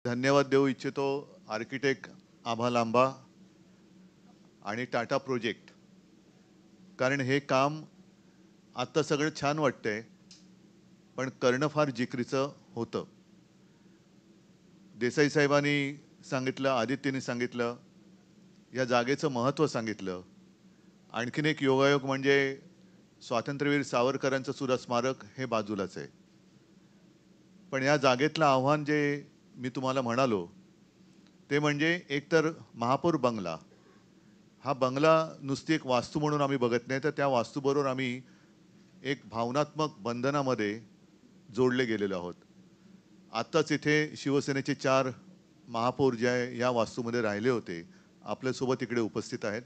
धन्यवाद देऊ इच्छितो आर्किटेक्ट आभा लांबा आणि टाटा प्रोजेक्ट. कारण हे काम आता सगळं छान वाटतंय, पण करणं फार जिकरीचं होतं. देसाई साहेबांनी सांगितलं, आदित्यने सांगितलं, या जागेचं महत्त्व सांगितलं. आणखीन एक योगायोग म्हणजे स्वातंत्र्यवीर सावरकरांचं सुद्धा स्मारक हे बाजूलाच आहे. पण या जागेतलं आव्हान जे मी तुम्हाला म्हणालो ते म्हणजे एकतर महापौर बंगला. हा बंगला नुसती एक वास्तू म्हणून आम्ही बघत नाही, तर त्या वास्तूबरोबर आम्ही एक भावनात्मक बंधनामध्ये जोडले गेलेलो आहोत. आत्ताच इथे शिवसेनेचे 4 महापौर जे आहे या वास्तूमध्ये राहिले होते, आपल्यासोबत इकडे उपस्थित आहेत.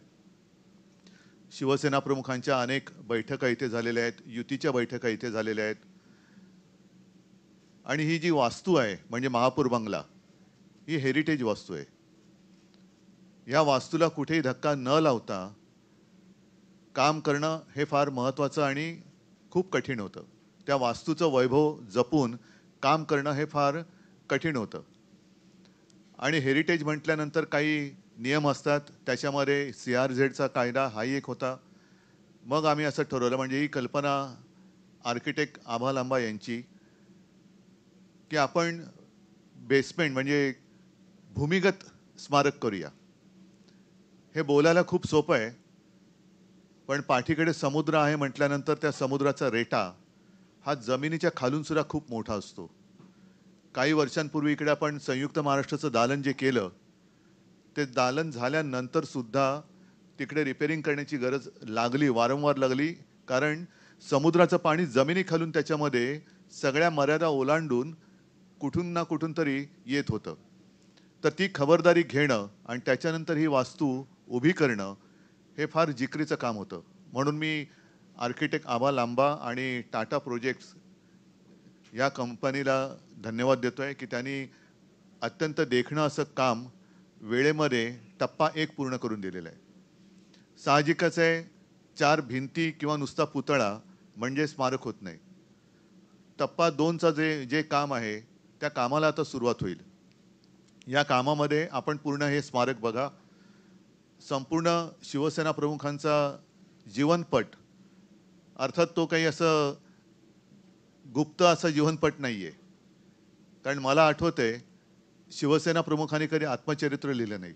शिवसेना प्रमुखांच्या अनेक बैठका इथे झालेल्या आहेत, युतीच्या बैठका इथे झालेल्या आहेत. आणि ही जी वास्तू आहे म्हणजे महापौर बंगला, ही हेरिटेज वास्तू आहे. या वास्तूला कुठेही धक्का न लावता काम करणं हे फार महत्त्वाचं आणि खूप कठीण होतं. त्या वास्तूचं वैभव जपून काम करणं हे फार कठीण होतं. आणि हेरिटेज म्हटल्यानंतर काही नियम असतात, त्याच्यामध्ये CRZचा कायदा हाही एक होता. मग आम्ही असं ठरवलं, म्हणजे ही कल्पना आर्किटेक्ट आभा लांबा यांची, की आपण बेसमेंट म्हणजे भूमिगत स्मारक करूया. हे बोलायला खूप सोपं आहे, पण पाठीकडे समुद्र आहे म्हटल्यानंतर त्या समुद्राचा रेटा हा जमिनीच्या खालून सुद्धा खूप मोठा असतो. काही वर्षांपूर्वी इकडे आपण संयुक्त महाराष्ट्राचं दालन जे केलं, ते दालन झाल्यानंतर सुद्धा तिकडे रिपेअरिंग करण्याची गरज लागली, वारंवार लागली. कारण समुद्राचं पाणी जमिनीखालून त्याच्यामध्ये सगळ्या मर्यादा ओलांडून कुठून ना कुठून तरी येत होतं. तर ती खबरदारी घेणं आणि त्याच्यानंतर ही वास्तू उभी करणं हे फार जिकरीचं काम होतं. म्हणून मी आर्किटेक्ट आभा लांबा आणि टाटा प्रोजेक्ट्स या कंपनीला धन्यवाद देतोय, की त्यांनी अत्यंत देखणं असं काम वेळेमध्ये टप्पा 1 पूर्ण करून दिलेलं आहे. साहजिकच आहे, 4 भिंती किंवा नुसता पुतळा म्हणजे स्मारक होत नाही. टप्पा 2चा जे जे काम आहे, त्या कामाला आता सुरुवात होईल. या कामामध्ये आपण पूर्ण हे स्मारक बघा. संपूर्ण शिवसेना प्रमुखांचा जीवनपट, अर्थात तो काही असं गुप्त असा जीवनपट नाहीये. कारण मला आठवतंय, शिवसेना प्रमुखांनी कधी आत्मचरित्र लिहिलं नाही.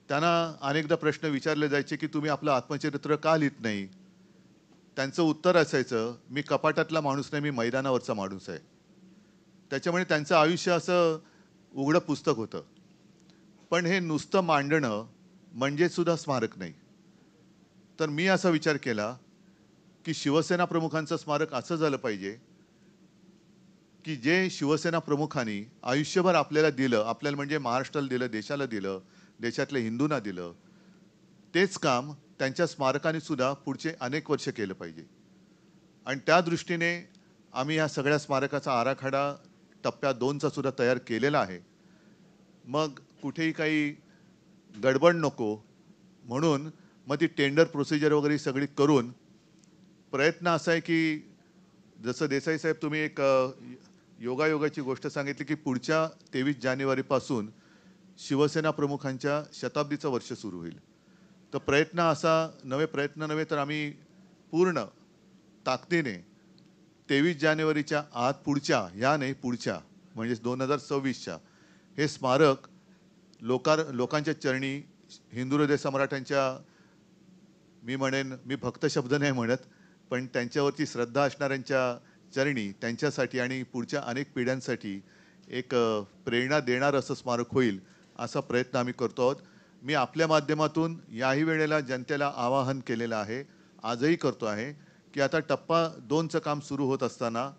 त्यांना अनेकदा प्रश्न विचारले जायचे, की तुम्ही आपलं आत्मचरित्र का लिहित नाही? त्यांचं उत्तर असायचं, मी कपाटातला माणूस नाही, मी मैदानावरचा माणूस आहे. त्याच्यामुळे त्यांचं आयुष्य असं उघडं पुस्तक होतं. पण हे नुसतं मांडणं म्हणजे सुद्धा स्मारक नाही. तर मी असा विचार केला, की शिवसेना प्रमुखांचं स्मारक असं झालं पाहिजे, की जे शिवसेना प्रमुखांनी आयुष्यभर आपल्याला दिलं, आपल्याला म्हणजे महाराष्ट्राला दिलं, देशाला दिलं, देशातल्या हिंदूंना दिलं, तेच काम त्यांच्या स्मारकाने सुद्धा पुढचे अनेक वर्ष केलं पाहिजे. आणि त्या दृष्टीने आम्ही या सगळ्या स्मारकाचा आराखडा टप्प्या 2चा सुद्धा तयार केलेला आहे. मग कुठेही काही गडबड नको म्हणून मग ती टेंडर प्रोसिजर वगैरे सगळी करून प्रयत्न असा आहे, की जसं देसाई साहेब तुम्ही एक योगायोगाची गोष्ट सांगितली, की पुढच्या 23 जानेवारीपासून शिवसेना प्रमुखांच्या शताब्दीचं वर्ष सुरू होईल. तर प्रयत्न नव्हे तर आम्ही पूर्ण ताकदीने 23 जानेवारीच्या आत पुढच्या, या नाही पुढच्या म्हणजे 2026च्या हे स्मारक लोकांच्या चरणी, हिंदू हृदय सम्राटांच्या, मी म्हणेन, मी भक्त शब्द नाही म्हणत, पण त्यांच्यावरची श्रद्धा असणाऱ्यांच्या चरणी, त्यांच्यासाठी आणि पुढच्या अनेक पिढ्यांसाठी एक प्रेरणा देणारं असं स्मारक होईल, असा प्रयत्न आम्ही करतो आहोत. मी आपल्या माध्यमातून याही वेळेला जनतेला आवाहन केलेलं आहे, आजही करतो आहे, की आता टप्पा 2चं काम सुरू होत असताना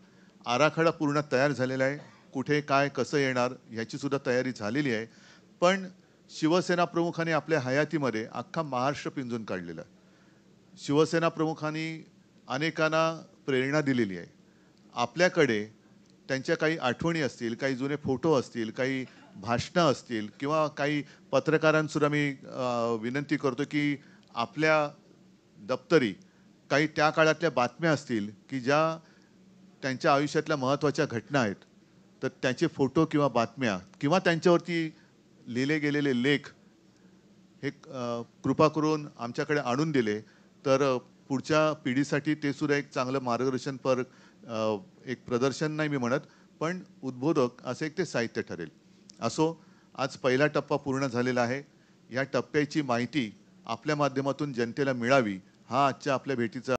आराखडा पूर्ण तयार झालेला आहे. कुठे काय कसं येणार ह्याची सुद्धा तयारी झालेली आहे. पण शिवसेना प्रमुखांनी आपल्या हयातीमध्ये अख्खा महाराष्ट्र पिंजून काढलेला आहे. शिवसेना प्रमुखांनी अनेकांना प्रेरणा दिलेली आहे. आपल्याकडे त्यांच्या काही आठवणी असतील, काही जुने फोटो असतील, काही भाषणं असतील किंवा काही पत्रकारांसुद्धा मी विनंती करतो, की आपल्या दप्तरी काही त्या काळातल्या बातम्या असतील, की ज्या त्यांच्या आयुष्यातल्या महत्त्वाच्या घटना आहेत, तर त्याचे फोटो किंवा बातम्या किंवा त्यांच्यावरती लिहिले गेलेले लेख हे कृपा करून आमच्याकडे आणून दिले तर पुढच्या पिढीसाठी ते सुद्धा एक चांगलं मार्गदर्शनपर एक प्रदर्शन नाही मी म्हणत, पण उद्बोधक असं एक ते साहित्य ठरेल. असो, आज पहिला टप्पा पूर्ण झालेला आहे. या टप्प्याची माहिती आपल्या माध्यमातून जनतेला मिळावी हा आजच्या आपल्या भेटीचा